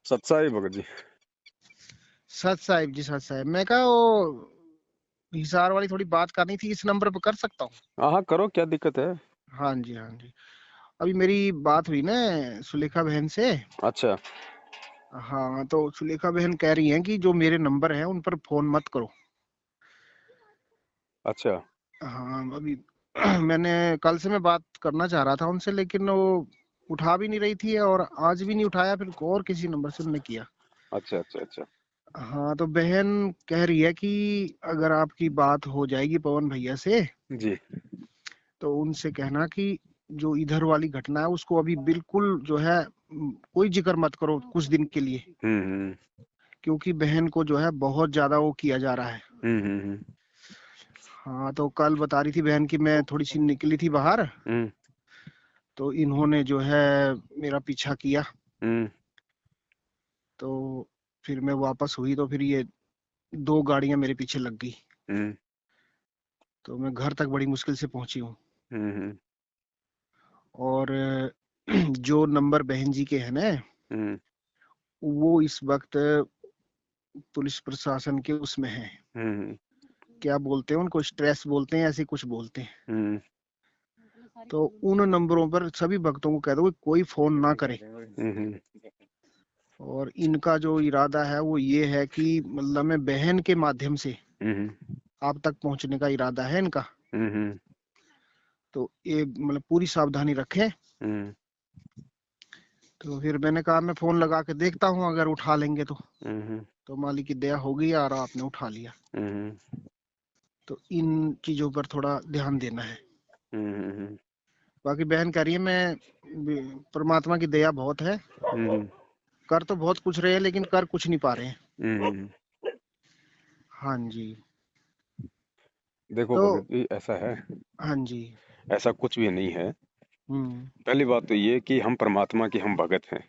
सत साहिब भगत जी। सत साहिब जी, सत साहिब। मैं कहा वो हिसार वाली थोड़ी बात करनी थी, इस नंबर पर कर सकता हूँ? हाँ हाँ, करो, क्या दिक्कत है। हाँ जी, हाँ जी। अभी मेरी बात हुई ना सुलेखा बहन से। अच्छा हाँ, तो सुलेखा बहन कह रही हैं कि जो मेरे नंबर हैं उन पर फोन मत करो। अच्छा। हाँ, अभी मैंने कल से मैं बात करना चाह रहा था उनसे, लेकिन वो उठा भी नहीं रही थी और आज भी नहीं उठाया, फिर और किसी नंबर से उन्होंने किया। अच्छा अच्छा अच्छा। हाँ, तो बहन कह रही है कि अगर आपकी बात हो जाएगी पवन भैया से, जी। तो उनसे कहना कि जो इधर वाली घटना है उसको अभी बिल्कुल जो है कोई जिक्र मत करो कुछ दिन के लिए, हम्म। क्योंकि बहन को जो है बहुत ज्यादा वो किया जा रहा है। हम्म। हाँ, तो कल बता रही थी बहन कि मैं थोड़ी सी निकली थी बाहर, हम्म तो इन्होंने जो है मेरा पीछा किया। हम्म तो फिर मैं वापस हुई तो फिर ये दो गाड़ियां मेरे पीछे लग गई। हम्म तो मैं घर तक बड़ी मुश्किल से पहुंची हूँ। हम्म और जो नंबर बहन जी के हैं ना, हम्म वो इस वक्त पुलिस प्रशासन के उसमें है। हम्म क्या बोलते हैं उनको, स्ट्रेस बोलते हैं, ऐसे कुछ बोलते हैं। हम्म तो उन नंबरों पर सभी भक्तों को कह दो कि कोई फोन ना करे। हम्म और इनका जो इरादा है वो ये है कि मतलब मैं बहन के माध्यम से हम्म आप तक पहुंचने का इरादा है इनका। हम्म तो ये मतलब पूरी सावधानी रखें। हम्म तो फिर मैंने कहा मैं फोन लगा के देखता हूँ, अगर उठा लेंगे तो। हम्म तो मालिक की दया हो गई और आपने उठा लिया। हम्म तो इन चीजों पर थोड़ा ध्यान देना है। हम्म बाकी बहन कह रही है मैं परमात्मा की दया बहुत है, हम्म कर तो बहुत कुछ रहे हैं लेकिन कर कुछ नहीं पा रहे हैं। हम्म। हाँ जी। देखो तो भगत जी, ऐसा है, हाँ जी। ऐसा कुछ भी नहीं है। हम्म। पहली बात तो ये कि हम परमात्मा के हम भगत हैं।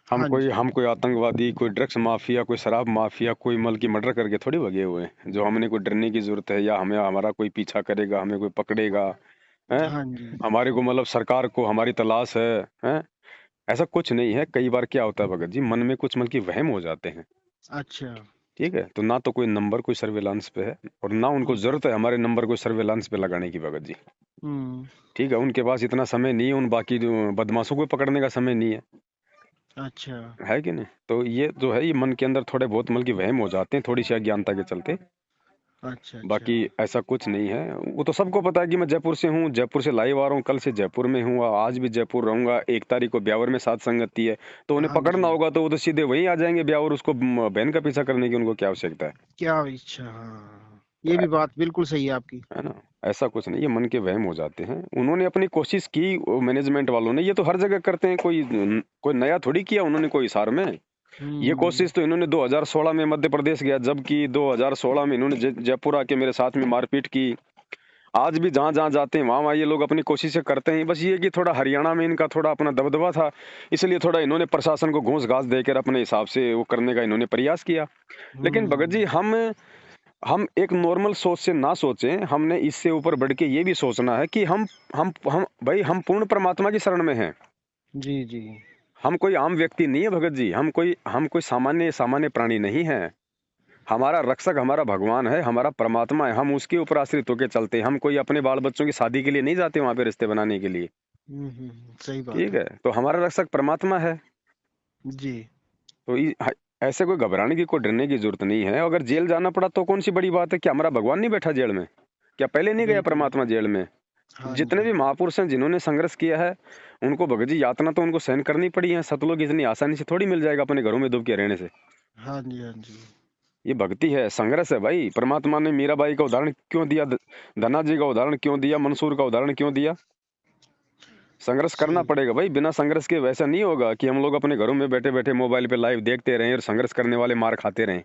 हाँ जी। हम कोई आतंकवादी, कोई ड्रग्स माफिया, कोई शराब माफिया, कोई मल की मर्डर करके थोड़ी भगे हुए हैं जो हमने कोई डरने की जरूरत है या हमें हमारा कोई पीछा करेगा, हमें कोई पकड़ेगा। हैं? हाँ जी। हमारे को मतलब सरकार को हमारी तलाश है। हैं? ऐसा कुछ नहीं है। कई बार क्या होता है भगत जी, मन में कुछ मन की वहम हो जाते हैं। अच्छा। ठीक है, तो ना तो कोई नंबर कोई सर्वेलांस पे है और ना उनको हम्म। जरूरत है हमारे नंबर को सर्वेलांस पे लगाने की भगत जी। हम्म। ठीक है, उनके पास इतना समय नहीं है, उन बाकी जो बदमाशों को पकड़ने का समय नहीं अच्छा। है कि नहीं। तो ये जो है, ये मन के अंदर थोड़े बहुत मन की वहम हो जाते हैं थोड़ी सी अज्ञानता के चलते। अच्छा। अच्छा। बाकी ऐसा कुछ नहीं है। वो तो सबको पता है कि मैं जयपुर से हूँ, जयपुर से लाइव आ रहा हूँ, कल से जयपुर में हूँ, आज भी जयपुर रहूंगा। 1 तारीख को ब्यावर में सात संगति है, तो उन्हें हाँ पकड़ना जी। होगा तो वो तो सीधे वहीं आ जाएंगे ब्यावर। उसको बहन का पीछा करने की उनको क्या आवश्यकता है। क्या इच्छा, हाँ तो ये भी बात बिल्कुल सही है आपकी। है ना, ऐसा कुछ नहीं, ये मन के वहम हो जाते हैं। उन्होंने अपनी कोशिश की, मैनेजमेंट वालों ने। ये तो हर जगह करते हैं, कोई कोई नया थोड़ी किया उन्होंने कोई हिसार में। ये हम्म। कोशिश तो इन्होंने 2016 में मध्य प्रदेश गया, जबकि 2016 में इन्होंने जयपुर आके मेरे साथ में मारपीट की। आज भी जहां जहां जाते हैं वहां वहां ये लोग अपनी कोशिशें करते हैं। बस ये कि थोड़ा हरियाणा में इनका थोड़ा अपना दबदबा था, इसलिए थोड़ा इन्होंने प्रशासन को घूस घास देकर अपने हिसाब से वो करने का इन्होंने प्रयास किया। लेकिन भगत जी, हम्म। हम एक नॉर्मल सोच से ना सोचें, हमने इससे ऊपर बढ़ के ये भी सोचना है कि हम भाई, हम पूर्ण परमात्मा की शरण में हैं। जी जी। हम कोई आम व्यक्ति नहीं है भगत जी, हम कोई सामान्य सामान्य प्राणी नहीं है। हमारा रक्षक हमारा भगवान है, हमारा परमात्मा है। हम उसके ऊपर आश्रित होकर चलते हैं। हम कोई अपने बाल बच्चों की शादी के लिए नहीं जाते वहां पे रिश्ते बनाने के लिए। सही बात ठीक है। है, तो हमारा रक्षक परमात्मा है। जी। तो ऐसे कोई घबराने की, कोई डरने की जरूरत नहीं है। अगर जेल जाना पड़ा तो कौन सी बड़ी बात है। क्या हमारा भगवान नहीं बैठा जेल में? क्या पहले नहीं गया बिल्कुल। परमात्मा जेल में? हाँ जितने जी। भी महापुरुष हैं जिन्होंने संघर्ष किया है, उनको भगत जी यातना तो उनको सहन करनी पड़ी है। सतलोक इतनी आसानी से थोड़ी मिल जाएगा अपने घरों में डूब के रहने से। हाँ जी। हाँ जी। ये भक्ति है, संघर्ष है भाई। परमात्मा ने मीराबाई का उदाहरण क्यों दिया, धना जी का उदाहरण क्यों दिया, मंसूर का उदाहरण क्यों दिया? संघर्ष करना सही। पड़ेगा भाई। बिना संघर्ष के वैसा नहीं होगा कि हम लोग अपने घरों में बैठे बैठे मोबाइल पे लाइव देखते रहें और संघर्ष करने वाले मार खाते रहें।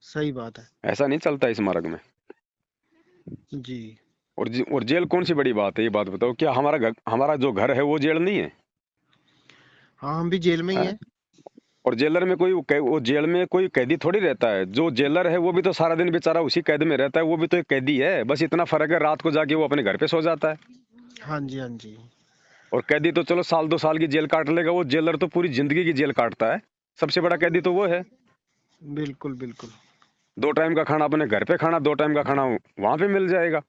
सही बात है। ऐसा नहीं चलता इस मार्ग में। जी। और जेल कौन सी बड़ी बात है, ये बात बताओ। क्या हमारा जो घर है वो जेल नहीं है? हाँ, हम भी जेल में ही हैं? हैं। और जेलर में कोई वो जेल में कोई कैदी थोड़ी रहता है। जो जेलर है वो भी तो सारा दिन बेचारा उसी कैद में रहता है, वो भी तो एक कैदी है। बस इतना फर्क है, रात को जाके वो अपने घर पे सो जाता है। हाँ जी। हाँ जी। और कैदी तो चलो साल 2 साल की जेल काट लेगा, वो जेलर तो पूरी जिंदगी की जेल काटता है। सबसे बड़ा कैदी तो वो है। बिल्कुल बिल्कुल। 2 टाइम का खाना अपने घर पे खाना, 2 टाइम का खाना वहां पे मिल जाएगा।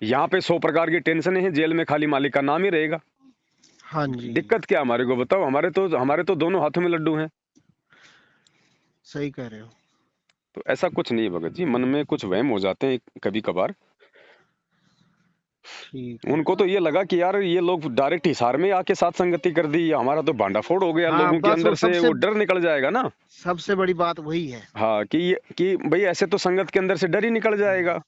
यहाँ पे 100 प्रकार की टेंशन है, जेल में खाली मालिक का नाम ही रहेगा। हाँ जी। दिक्कत क्या हमारे को बताओ? हमारे तो दोनों हाथों में लड्डू हैं। सही कह रहे हो। तो ऐसा कुछ नहीं है भगत जी, मन में कुछ वहम हो जाते हैं कभी कभार। ठीक है। उनको तो ये लगा कि यार ये लोग डायरेक्ट हिसार में आके साथ संगति कर दी, हमारा तो भांडाफोड़ हो गया, हाँ लोगों के बस वो अंदर से सबसे वो डर निकल जाएगा ना। सबसे बड़ी बात वही है। हाँ कि भाई ऐसे तो संगत के अंदर से डर ही निकल जाएगा।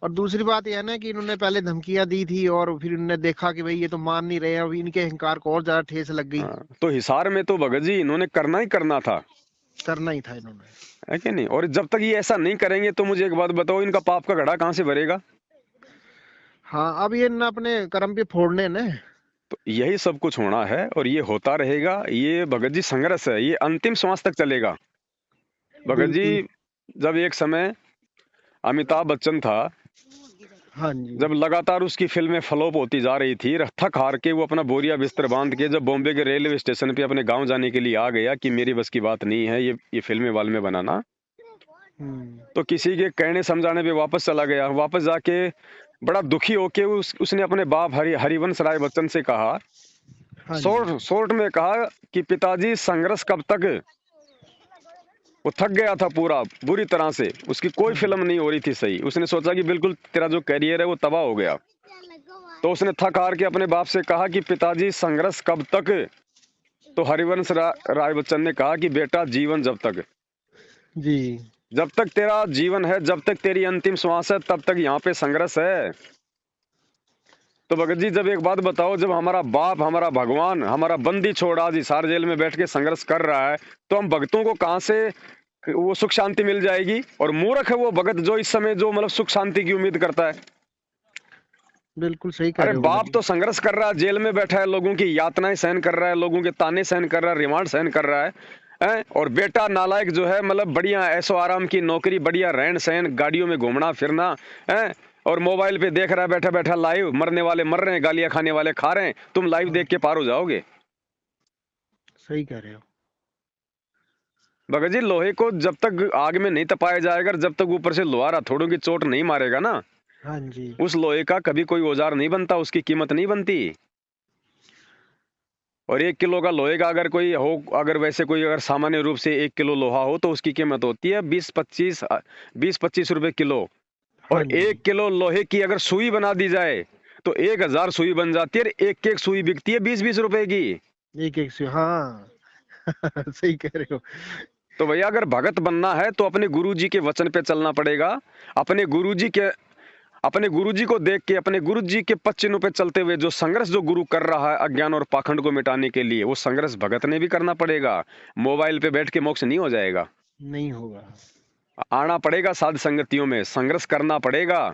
और दूसरी बात यह है ना कि इन्होंने पहले धमकियां दी थी और फिर इन्होंने देखा कि भाई ये तो मान नहीं रहे हैं, अभी इनके अहंकार को और ज्यादा ठेस लग गई। हाँ, तो हिसार में तो भगत जी इन्होंने करना ही करना था, करना ही था इन्होंने। है कि नहीं? और जब तक ये ऐसा नहीं करेंगे तो मुझे एक बात बताओ, इनका पाप का घड़ा कहाँ से भरेगा? हाँ अब ये ना अपने कर्म पे फोड़ने ने। तो यही सब कुछ होना है और ये होता रहेगा। ये भगत जी संघर्ष है, ये अंतिम श्वास तक चलेगा। भगत जी बिल्कुल। जब एक समय अमिताभ बच्चन था, हाँ जी। जब लगातार उसकी फिल्में फ्लॉप होती जा रही थी, थक हार के वो अपना बोरिया बिस्तर बांध के जब बॉम्बे के रेलवे स्टेशन पे अपने गांव जाने के लिए आ गया कि मेरी बस की बात नहीं है ये फिल्में वाल्में बनाना, तो किसी के कहने समझाने पे वापस चला गया। वापस जाके बड़ा दुखी होके उसने अपने बाप हरिवंश राय बच्चन से कहा, हाँ जी। शॉर्ट में कहा कि पिताजी संघर्ष कब तक। वो थक गया था पूरा बुरी तरह से, उसकी कोई हाँ फिल्म नहीं हो रही थी सही। उसने सोचा कि बिल्कुल तेरा जो करियर है वो तबाह हो गया। तो उसने थक हार के अपने बाप से कहा कि पिताजी संघर्ष कब तक। तो हरिवंश राय बच्चन ने कहा कि बेटा जीवन जब तक। जी। जब तक तेरा जीवन है, जब तक तेरी अंतिम श्वास है, तब तक यहाँ पे संघर्ष है। तो भगत जी जब एक बात बताओ, जब हमारा बाप, हमारा भगवान, हमारा बंदी छोड़ आज हिसार जेल में बैठ के संघर्ष कर रहा है, तो हम भक्तों को कहाँ से वो सुख शांति मिल जाएगी? और मूर्ख है वो भगत जो इस समय जो मतलब सुख शांति की उम्मीद करता है। बिल्कुल सही कह अरे रहे हो भगत बाप जी। तो संघर्ष कर रहा है, जेल में बैठा है, लोगों की यातनाएं सहन कर रहा है, लोगों के ताने सहन कर रहा है, रिमांड सहन कर रहा है, हैं? और बेटा नालायक जो है मतलब बढ़िया ऐशो आराम की नौकरी, बढ़िया रहन सहन, गाड़ियों में घूमना फिरना, हैं? और मोबाइल पे देख रहा है बैठा बैठा लाइव, मरने वाले मर रहे हैं, गालियां खाने वाले खा रहे हैं। तुम लाइव हाँ देख के पार हो जाओगे? सही कह रहे हो। भगत जी लोहे को जब तक आग में नहीं तपाया जाएगा, जब तक ऊपर से लोहार हथौड़ों की चोट नहीं मारेगा ना, हाँ जी। उस लोहे का कभी कोई औजार नहीं बनता, उसकी कीमत नहीं बनती। और 1 किलो का लोहे का अगर कोई हो, अगर वैसे कोई अगर सामान्य रूप से 1 किलो लोहा हो तो उसकी कीमत होती है 20-25 रुपए किलो। हाँ और जी। 1 किलो लोहे की अगर सुई बना दी जाए तो 1000 सुई बन जाती है, और एक एक सुई बिकती है 20-20 रुपए की। एक एक से हाँ। सही कह रहे हो। तो भैया अगर भगत बनना है तो अपने गुरुजी के वचन पे चलना पड़ेगा। अपने गुरुजी को देख के, अपने गुरुजी के पद चिन्हों पे चलते हुए जो संघर्ष जो गुरु कर रहा है अज्ञान और पाखंड को मिटाने के लिए, वो संघर्ष भगत ने भी करना पड़ेगा। मोबाइल पे बैठ के मोक्ष नहीं हो जाएगा। नहीं होगा। आना पड़ेगा साध संगतियों में, संघर्ष करना पड़ेगा,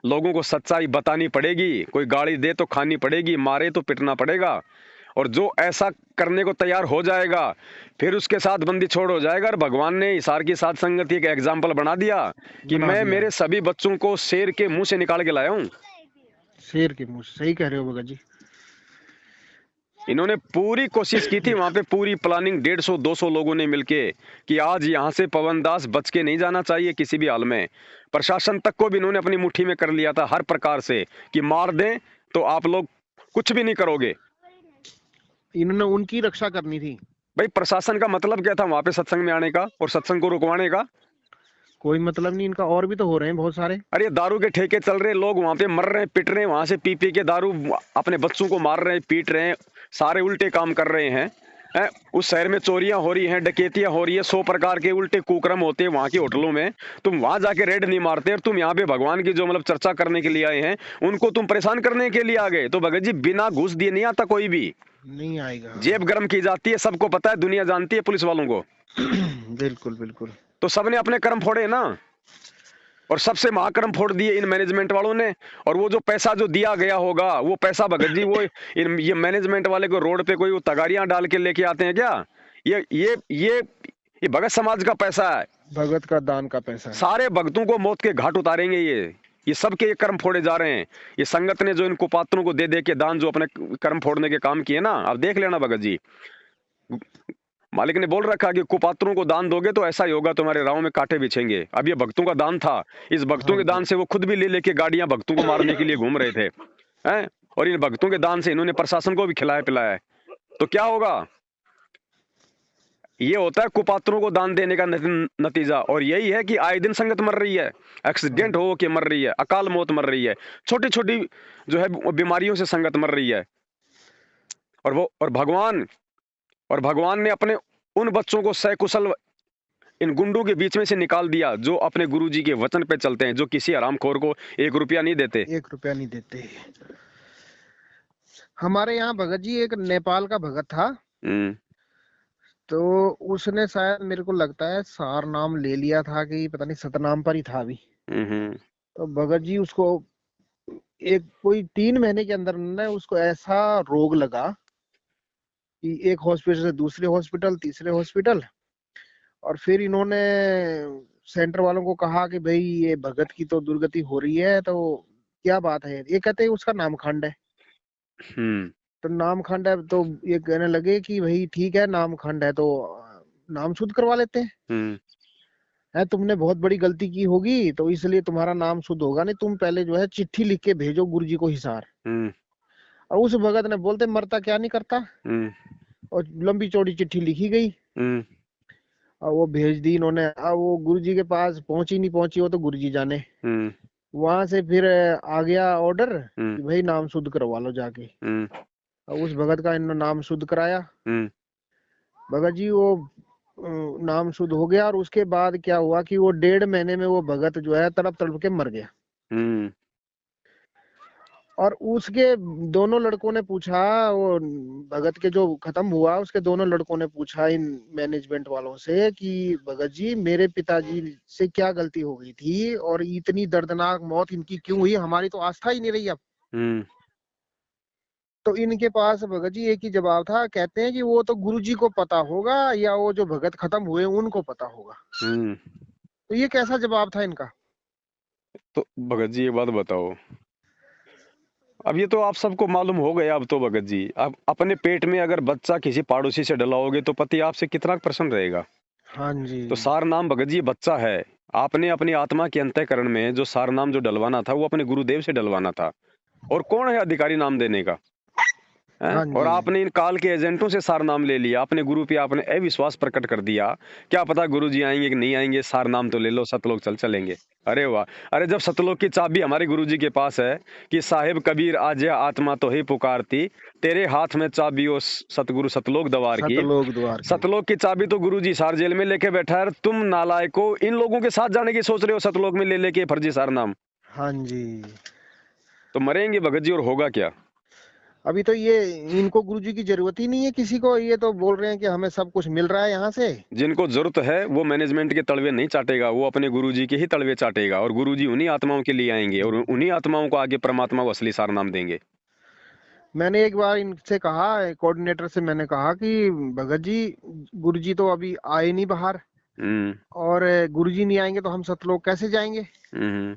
लोगों को सच्चाई बतानी पड़ेगी, कोई गाली दे तो खानी पड़ेगी, मारे तो पिटना पड़ेगा। और जो ऐसा करने को तैयार हो जाएगा फिर उसके साथ बंदी छोड़ हो जाएगा। और भगवान ने हिसार की साध संगति का एग्जाम्पल बना दिया कि बना मैं दिया। मेरे सभी बच्चों को शेर के मुंह से निकाल के लाया हूं। शेर के मुंह से। सही कह रहे हो भगत जी। इन्होंने पूरी कोशिश की थी वहां पे, पूरी प्लानिंग 150-200 लोगों ने मिलके कि आज यहां से पवन दास बच के नहीं जाना चाहिए किसी भी हाल में। प्रशासन तक को भी इन्होंने अपनी मुट्ठी में कर लिया था हर प्रकार से कि मार दें तो आप लोग कुछ भी नहीं करोगे। इन्होंने उनकी रक्षा करनी थी। भाई प्रशासन का मतलब क्या था वहां पे सत्संग में आने का और सत्संग को रुकवाने का? कोई मतलब नहीं इनका, और भी तो हो रहे हैं बहुत सारे। अरे दारू के ठेके चल रहे, लोग वहां पे मर रहे हैं, पिट रहे हैं, वहां से पी पी के दारू अपने बच्चों को मार रहे हैं, पीट रहे हैं, सारे उल्टे काम कर रहे हैं। उस शहर में चोरियां हो रही हैं, डकैतियां हो रही है, 100 प्रकार के उल्टे कुकर्म होते हैं वहां की होटलों में। तुम वहां जाके रेड नहीं मारते और तुम यहाँ पे भगवान की जो मतलब चर्चा करने के लिए आए हैं उनको तुम परेशान करने के लिए आ गए। तो भगत जी बिना घूस दिए नहीं आता कोई भी, नहीं आएगा। जेब गर्म की जाती है, सबको पता है, दुनिया जानती है पुलिस वालों को। बिल्कुल बिल्कुल। तो सबने अपने कर्म फोड़े ना, और सबसे महाकर्म फोड़ दिए इन मैनेजमेंट वालों ने। और वो जो पैसा जो दिया गया होगा वो पैसा भगत जी वो ये मैनेजमेंट वाले को रोड पे कोई वो तगारियां डाल के लेके आते हैं क्या? ये भगत समाज का पैसा है। भगत का दान का पैसा है। सारे भक्तों को मौत के घाट उतारेंगे ये। ये सबके ये कर्म फोड़े जा रहे हैं। ये संगत ने जो इन कुपात्रों को दे दे के दान जो अपने कर्म फोड़ने के काम किए ना, अब देख लेना भगत जी, मालिक ने बोल रखा कि कुपात्रों को दान दोगे तो ऐसा ही होगा, तुम्हारे राहों में कांटे बिछेंगे। अब ये भक्तों का दान था, इस भक्तों हाँ के जी। दान से वो खुद भी ले लेके गाड़ियां भक्तों को मारने के लिए घूम रहे थे हैं, और इन भक्तों के दान से इन्होंने प्रशासन को भी खिलाया पिलाया है। तो क्या होगा? ये होता है कुपात्रों को दान देने का नतीजा। और यही है कि आए दिन संगत मर रही है, हाँ एक्सीडेंट हो के मर रही है, अकाल मौत मर रही है, छोटी छोटी जो है बीमारियों से संगत मर रही है। और भगवान ने अपने उन बच्चों को सकुशल इन गुंडों के बीच में से निकाल दिया, जो अपने गुरुजी के वचन पे चलते हैं, जो किसी हरामखोर को 1 रुपया नहीं देते। 1 रुपया नहीं देते। हमारे यहाँ भगत जी एक नेपाल का भगत था, हम्म तो उसने शायद मेरे को लगता है सार नाम ले लिया था कि पता नहीं सतनाम पर ही था अभी। हम्म तो भगत जी उसको एक कोई 3 महीने के अंदर ना उसको ऐसा रोग लगा कि एक हॉस्पिटल से दूसरे हॉस्पिटल, तीसरे हॉस्पिटल, और फिर इन्होंने सेंटर वालों को कहा कि भाई ये भगत की तो दुर्गति हो रही है, तो क्या बात है? ये कहते हैं उसका नामखंड है। हम्म तो नामखंड है तो ये कहने लगे कि भाई ठीक है नामखंड है तो नाम शुद्ध करवा लेते हैं। हम्म है तुमने बहुत बड़ी गलती की होगी तो इसलिए तुम्हारा नाम शुद्ध होगा नहीं, तुम पहले जो है चिट्ठी लिख के भेजो गुरुजी को हिसार। हम्म और उस भगत ने बोलते मरता क्या नहीं करता, हम्म और लंबी चौड़ी चिट्ठी लिखी गई हम्म और वो भेज दी इन्होंने। अब वो गुरुजी के पास पहुंची नहीं पहुंची वो तो गुरुजी जाने। हम्म वहां से फिर आ गया ऑर्डर हम्म कि भाई नाम शुद्ध करवा लो जाके। हम्म और उस भगत का इन्होंने नाम शुद्ध कराया। हम्म भगत जी वो नाम शुद्ध हो गया, और उसके बाद क्या हुआ कि वो 1.5 महीने में वो भगत जो है तड़प तड़प के मर गया। हम्म और उसके दोनों लड़कों ने पूछा, वो भगत के जो खत्म हुआ उसके दोनों लड़कों ने पूछा इन मैनेजमेंट वालों से कि भगत जी मेरे पिताजी से क्या गलती हो गई थी और इतनी दर्दनाक मौत इनकी क्यों हुई, हमारी तो आस्था ही नहीं रही अब। हम्म तो इनके पास भगत जी एक ही जवाब था, कहते हैं कि वो तो गुरुजी को पता होगा या वो जो भगत खत्म हुए उनको पता होगा। हम्म तो ये कैसा जवाब था इनका? तो भगत जी ये बात बताओ, अब ये तो आप सबको मालूम हो गया। अब तो भगत जी, अब अपने पेट में अगर बच्चा किसी पड़ोसी से डलाओगे तो पति आपसे कितना प्रसन्न रहेगा। हाँ जी। तो सार नाम भगत जी बच्चा है। आपने अपनी आत्मा के अंतःकरण में जो सार नाम जो डलवाना था वो अपने गुरुदेव से डलवाना था। और कौन है अधिकारी नाम देने का? हैं? हाँ और जी। आपने इन काल के एजेंटों से सार नाम ले लिया, अपने गुरु पे आपने अविश्वास प्रकट कर दिया। क्या पता गुरु जी आएंगे कि नहीं आएंगे, सार नाम तो ले लो, सतलोक चल चलेंगे। अरे वाह! अरे जब सतलोक की चाबी हमारे गुरु जी के पास है कि साहिब कबीर आजा आत्मा तो ही पुकारती, तेरे हाथ में चाबी ओ सतगुरु सतलोक द्वार की। सतलोक द्वार की। सतलोक की चाबी तो गुरु जी सार जेल में लेके बैठा है, तुम नालायको इन लोगों के साथ जाने की सोच रहे हो सतलोक में ले लेके फर्जी सार नाम। हाँ जी। तो मरेंगे भगत जी, और होगा क्या? अभी तो ये इनको गुरुजी की जरूरत ही नहीं है किसी को, ये तो बोल रहे हैं कि हमें सब कुछ मिल रहा है यहाँ से। जिनको जरूरत है वो मैनेजमेंट के तलवे नहीं चाटेगा, वो अपने गुरुजी के ही तलवे चाटेगा। और गुरुजी उन्हीं आत्माओं के लिए आएंगे और उन्हीं आत्माओं को आगे परमात्मा को असली सार नाम देंगे। मैंने एक बार इनसे कहा, कोऑर्डिनेटर से मैंने कहा कि भगत जी गुरुजी तो अभी आए नहीं बाहर, हम्म और गुरुजी नहीं आएंगे तो हम सतलोक कैसे जाएंगे? हम्म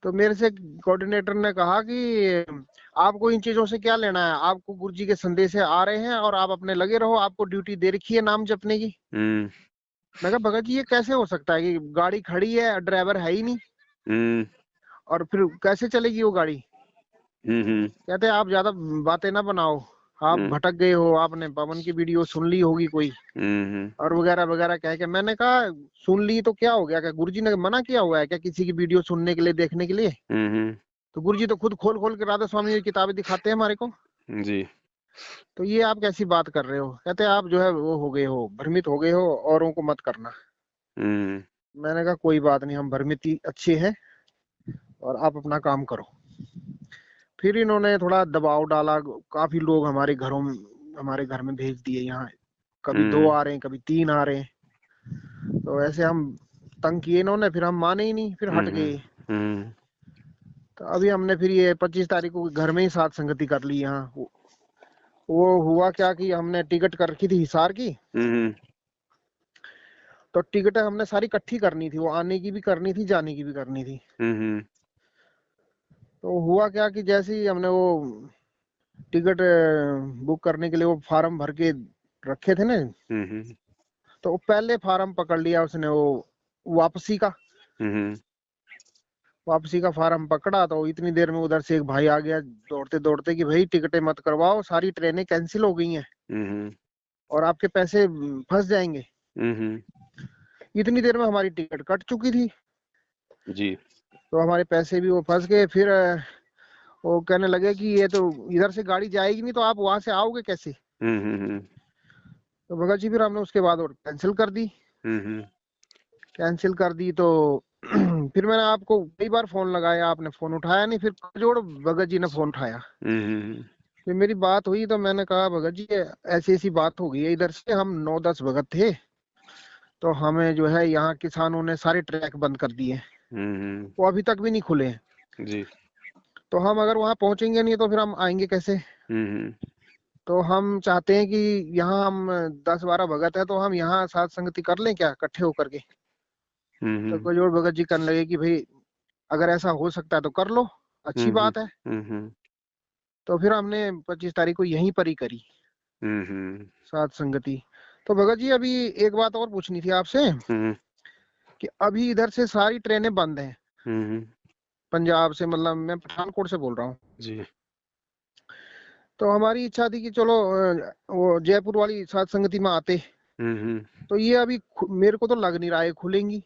तो मेरे से कोऑर्डिनेटर ने कहा कि आपको इन चीजों से क्या लेना है, आपको गुरुजी के संदेश आ रहे हैं और आप अपने लगे रहो, आपको ड्यूटी दे रखी है नाम जपने की। हम्म मैं कहा भगत जी ये कैसे हो सकता है कि गाड़ी खड़ी है, ड्राइवर है ही नहीं, हम्म और फिर कैसे चलेगी वो गाड़ी? हम्म कहते आप ज्यादा बातें ना बनाओ, आप हम्म भटक गए हो, आपने पवन की वीडियो सुन ली होगी कोई, हम्म और वगैरह वगैरह कह के। मैंने कहा सुन ली तो क्या हो गया, क्या गुरुजी ने मना किया हुआ है क्या किसी की वीडियो सुनने के लिए, देखने के लिए? हम्म तो गुरुजी तो खुद खोल खोल के राधा स्वामी की किताबें दिखाते हैं हमारे को। जी। तो ये आप कैसी बात कर रहे हो? कहते आप जो है वो हो गए हो, भ्रमित हो गए हो, औरों को मत करना। हम्म मैंने कहा कोई बात नहीं, हम भ्रमित ही अच्छे हैं और आप अपना काम करो। फिर इन्होंने थोड़ा दबाव डाला, काफी लोग हमारे घर में भेज दिए यहाँ, कभी 2 हम्म आ रहे हैं, कभी 3 आ रहे हैं। तो ऐसे हम तंग किए इन्होंने, फिर हम माने ही नहीं, फिर हट हम्म गए। हम्म तो अभी हमने फिर ये 25 तारीख को घर में ही साथ संगति कर ली यहाँ। वो हुआ क्या कि हमने टिकट कर रखी थी हिसार की, हम्म तो टिकट हमने सारी इकट्ठी करनी थी, वो आने की भी करनी थी, जाने की भी करनी थी। हम्म तो हुआ क्या कि जैसे ही हमने वो टिकट बुक करने के लिए वो फार्म भर के रखे थे ना, हम्म तो वो पहले फार्म पकड़ लिया उसने, वो वापसी का हम्म वापसी का फार्म पकड़ा। तो इतनी देर में उधर से एक भाई आ गया दौड़ते दौड़ते कि भाई टिकटें मत करवाओ, सारी ट्रेनें कैंसिल हो गई हैं हम्म और आपके पैसे फंस जाएंगे। हम्म इतनी देर में हमारी टिकट कट चुकी थी, जी। तो हमारे पैसे भी वो फंस गए। फिर वो कहने लगे कि ये तो इधर से गाड़ी जाएगी नहीं, तो आप वहां से आओगे कैसे। हम्म तो भगत जी फिर हमने उसके बाद और कैंसिल कर दी। हम्म तो फिर मैंने आपको कई बार फोन लगाया, आपने फोन उठाया नहीं। फिर जोड़ भगत जी ने फोन उठाया, हम्म फिर मेरी बात हुई। तो मैंने कहा भगत जी ऐसी ऐसी बात हो गई है, इधर से हम 9-10 भगत थे, तो हमें जो है यहाँ किसानों ने सारे ट्रैक बंद कर दिए, वो अभी तक भी नहीं खुले हैं। जी। तो हम अगर वहां पहुंचेंगे नहीं तो फिर हम आएंगे कैसे। हम्म तो हम चाहते हैं कि यहाँ हम 10-12 भगत है, तो हम यहाँ साथ संगति कर लें क्या, इकट्ठे होकर के। तो हम्म कोई और भगत जी करने लगे कि भाई अगर ऐसा हो सकता है तो कर लो, अच्छी बात है। हम्म तो फिर हमने 25 तारीख को यहीं पर ही करी हम्म साथ संगति। तो भगत जी अभी एक बात और पूछनी थी आपसे हम्म कि अभी इधर से सारी ट्रेनें बंद हैं, हम्म पंजाब से, मतलब मैं पठानकोट से बोल रहा हूँ। जी। तो हमारी इच्छा थी कि चलो वो जयपुर वाली साथ संगति में आते। हम्म। तो ये अभी मेरे को तो लग नहीं रहा है खुलेंगी।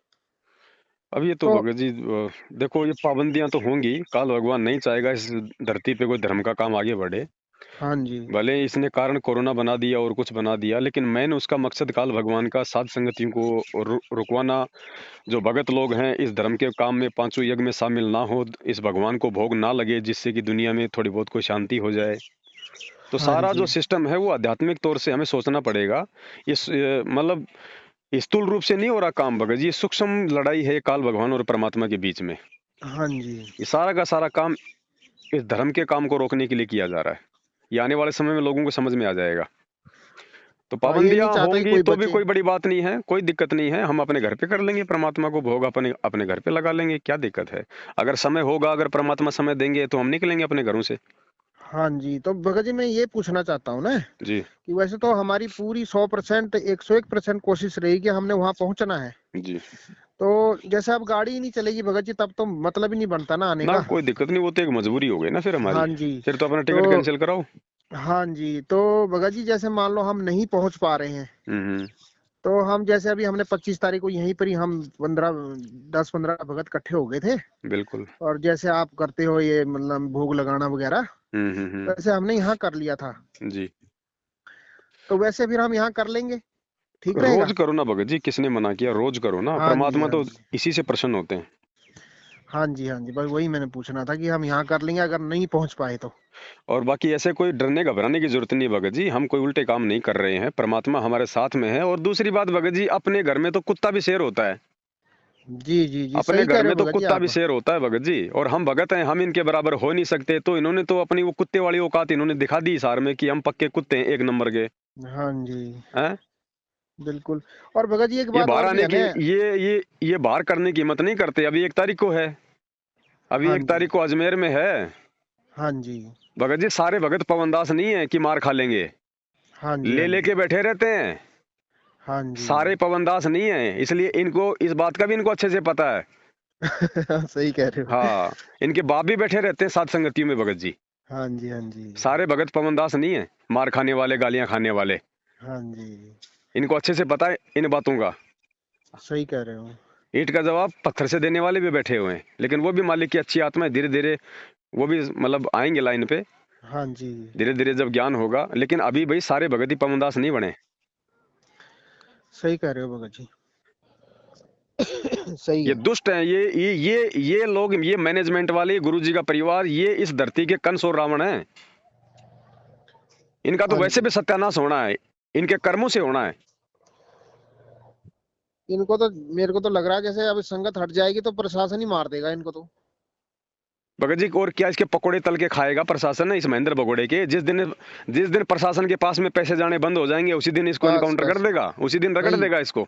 अब ये तो तो भगत जी देखो, ये पाबंदियां तो होंगी, काल भगवान नहीं चाहेगा इस धरती पे कोई धर्म का काम आगे बढ़े। हाँ जी, भले इसने कारण कोरोना बना दिया और कुछ बना दिया, लेकिन मैंने उसका मकसद काल भगवान का साध संगतियों को रुकवाना। जो भगत लोग हैं इस धर्म के काम में पांचों यज्ञ में शामिल ना हो, इस भगवान को भोग ना लगे, जिससे कि दुनिया में थोड़ी बहुत कोई शांति हो जाए। तो हाँ सारा जी, जो सिस्टम है वो आध्यात्मिक तौर से हमें सोचना पड़ेगा। इस मतलब स्थूल रूप से नहीं हो रहा काम भगत जी, ये सूक्ष्म लड़ाई है काल भगवान और परमात्मा के बीच में। हाँ जी। ये सारा का सारा काम इस धर्म के काम को रोकने के लिए किया जा रहा है। ये आने वाले समय में लोगों को समझ में आ जाएगा। तो हाँ, ये पाबंदियां नहीं चाहता कि होंगी कोई तो भी बचे। कोई बड़ी बात नहीं है, कोई दिक्कत नहीं है। हम अपने घर पे कर लेंगे परमात्मा को भोग, अपने अपने घर पे लगा लेंगे, क्या दिक्कत है। अगर समय होगा, अगर परमात्मा समय देंगे तो हम निकलेंगे अपने घरों से। हाँ जी, तो भगत जी मैं ये पूछना चाहता हूँ ना जी कि वैसे तो हमारी पूरी 100%, 101% कोशिश रहेगी कि हमने वहां पहुंचना है। जी। तो जैसे अब गाड़ी ही नहीं चलेगी भगत जी, तब तो मतलब ही नहीं बनता ना आने ना का। कोई दिक्कत नहीं, वो तो एक मजबूरी हो गई ना फिर हमारी। हाँ जी। फिर तो अपना तो टिकट कैंसिल कराओ। हाँ जी, तो भगत जी जैसे मान लो हम नहीं पहुंच पा रहे हैं, हम्म तो हम जैसे अभी हमने 25 तारीख को यहीं पर ही हम 10-15 भगत इकट्ठे हो गए थे, बिल्कुल। और जैसे आप करते हो ये मतलब भोग लगाना वगैरह, वैसे हमने यहाँ कर लिया था। जी। तो वैसे फिर हम यहाँ कर लेंगे, ठीक रोज रहेगा। करो ना भगत जी, किसने मना किया, रोज करो ना, हाँ जी, परमात्मा हाँ तो जी, इसी से प्रसन्न होते हैं। हाँ जी, हाँ जी, बस वही मैंने पूछना था कि हम यहाँ कर लेंगे अगर नहीं पहुंच पाए तो। और बाकी ऐसे कोई डरने घबराने की जरूरत नहीं भगत जी, हम कोई उल्टे काम नहीं कर रहे हैं, परमात्मा हमारे साथ में है। और दूसरी बात भगत जी, अपने घर में तो कुत्ता भी शेर होता है। जी जी जी, अपने सही कह घर रहे में हो तो भगत जी कुत्ता भी आप। शेर होता है भगत जी, और हम भगत हैं, हम इनके बराबर हो नहीं सकते। तो इन्होंने तो अपनी वो कुत्ते वाली औकात इन्होंने दिखा दी इस हार में कि हम पक्के कुत्ते हैं, एक नंबर के। हाँ जी, हैं? बिल्कुल। और भगत जी एक ये बात बाहर और भी आने है की, ना। ये बाहर करने की हिम्मत नहीं करते। अभी 1 तारीख को है, अभी हाँ एक जी, तारीख को अजमेर में है। हाँ जी, भगत जी सारे भगत पवनदास नहीं है कि मार खा लेंगे, हाँ जी, ले हाँ जी, लेके बैठे रहते हैं। हाँ जी। सारे पवनदास नहीं है, इसलिए इनको इस बात का भी इनको अच्छे से पता है। सही कह रहे हो। हाँ, इनके बाप भी बैठे रहते हैं सात संगतियों में भगत जी। हाँ जी, हाँ जी, सारे भगत पवनदास नहीं है, मार खाने वाले, गालियां खाने वाले। हाँ जी, इनको अच्छे से पता है इन बातों का। सही कह रहे हो। ईंट का जवाब पत्थर से देने वाले भी बैठे हुए हैं, लेकिन वो भी मालिक की अच्छी आत्मा है। धीरे धीरे वो भी मतलब आएंगे लाइन पे, हाँ जी, धीरे धीरे जब ज्ञान होगा। लेकिन अभी भाई सारे भगत ही पवनदास नहीं बने। सही कह रहे हो भगत जी। सही ये है। दुष्ट हैं, ये लोग, ये मैनेजमेंट वाले, गुरु जी का परिवार, ये इस धरती के कंस और रावण हैं। इनका तो हाँ वैसे जी, भी सत्यानाश होना है, इनके कर्मों से होना है। इनको तो, मेरे को तो लग रहा है जैसे अब संगत हट जाएगी तो प्रशासन ही मार देगा इनको तो। भगत जी और क्या इसके पकोड़े तल के खाएगा प्रशासन है इस महेंद्र भगोड़े के। जिस दिन प्रशासन के पास में पैसे जाने बंद हो जाएंगे, उसी दिन इसको बस इनकाउंटर कर बस, देगा, उसी दिन रगड़ वही देगा इसको।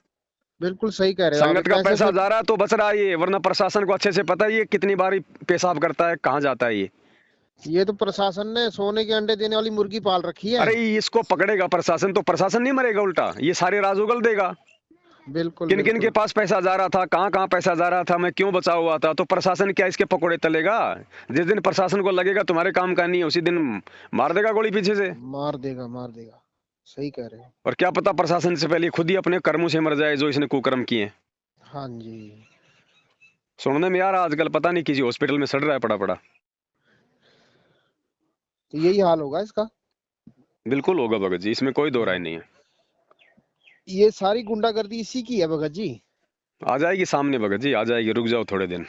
बिल्कुल सही कह रहे हो आप। संगत का पैसे पैसा से जा रहा है तो बच रहा है ये, वरना प्रशासन को अच्छे से पता है ये कितनी बार पेशाब करता है, कहाँ जाता है ये तो प्रशासन ने सोने के अंडे देने वाली मुर्गी पाल रखी है। अरे इसको पकड़ेगा प्रशासन तो प्रशासन नहीं मरेगा, उल्टा ये सारे राज उगल देगा। बिल्कुल किन किन के बिल्कुल। पास पैसा जा रहा था, कहाँ कहाँ पैसा जा रहा था, मैं क्यों बचा हुआ था, तो प्रशासन क्या इसके पकौड़े तलेगा? जिस दिन प्रशासन को लगेगा तुम्हारे काम का नहीं है, उसी दिन मार देगा गोली पीछे से। मार देगा मार देगा। सही कह रहे हो। और क्या पता प्रशासन से पहले खुद ही अपने कर्मों से मर जाए जो इसने कुकर्म किए। हाँ जी। सुनने में यार आजकल पता नहीं किसी हॉस्पिटल में सड़ रहा है पड़ा पड़ा। तो यही हाल होगा इसका। बिल्कुल होगा भगत जी, इसमें कोई दो राय नहीं है। ये सारी गुंडागर्दी इसी की है भगत जी। आ जाएगी सामने भगत जी, आ जाएगी, रुक जाओ थोड़े दिन।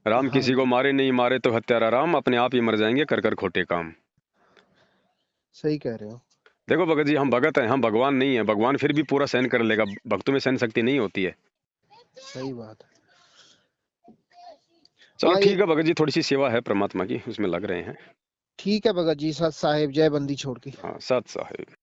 राम हाँ किसी को जी। मारे नहीं, मारे तो हत्यारा राम, अपने आप ही मर जाएंगे कर कर खोटे काम। सही कह रहे हो। देखो भगत जी, हम भगत हैं, हम भगवान नहीं है। भगवान फिर भी पूरा सहन कर लेगा, भक्तों में सहन शक्ति नहीं होती है। सही बात है। चलो हाँ ठीक है भगत जी, थोड़ी सी सेवा है परमात्मा की, उसमें लग रहे हैं। ठीक है भगत जी। सत साहेब जय बंदी छोड़ के। हाँ सत साहिब।